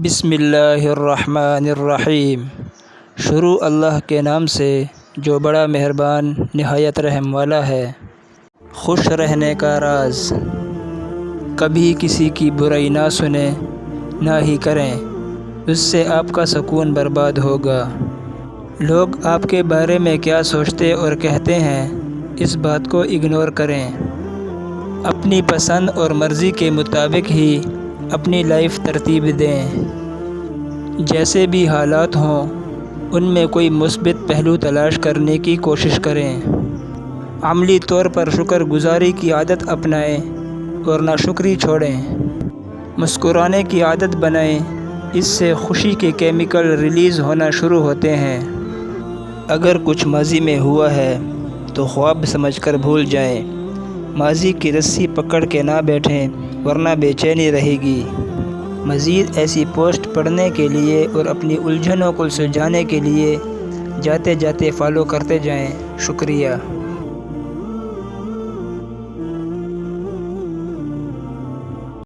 بسم اللہ الرحمن الرحیم۔ شروع اللہ کے نام سے جو بڑا مہربان نہایت رحم والا ہے۔ خوش رہنے کا راز۔ کبھی کسی کی برائی نہ سنیں نہ ہی کریں، اس سے آپ کا سکون برباد ہوگا۔ لوگ آپ کے بارے میں کیا سوچتے اور کہتے ہیں، اس بات کو اگنور کریں۔ اپنی پسند اور مرضی کے مطابق ہی اپنی لائف ترتیب دیں۔ جیسے بھی حالات ہوں، ان میں کوئی مثبت پہلو تلاش کرنے کی کوشش کریں۔ عملی طور پر شکر گزاری کی عادت اپنائیں اور ناشکری چھوڑیں۔ مسکرانے کی عادت بنائیں، اس سے خوشی کے کیمیکل ریلیز ہونا شروع ہوتے ہیں۔ اگر کچھ ماضی میں ہوا ہے تو خواب سمجھ کر بھول جائیں۔ ماضی کی رسی پکڑ کے نہ بیٹھیں ورنہ بے چینی رہے گی۔ مزید ایسی پوسٹ پڑھنے کے لیے اور اپنی الجھنوں کو سلجھانے کے لیے جاتے جاتے فالو کرتے جائیں۔ شکریہ۔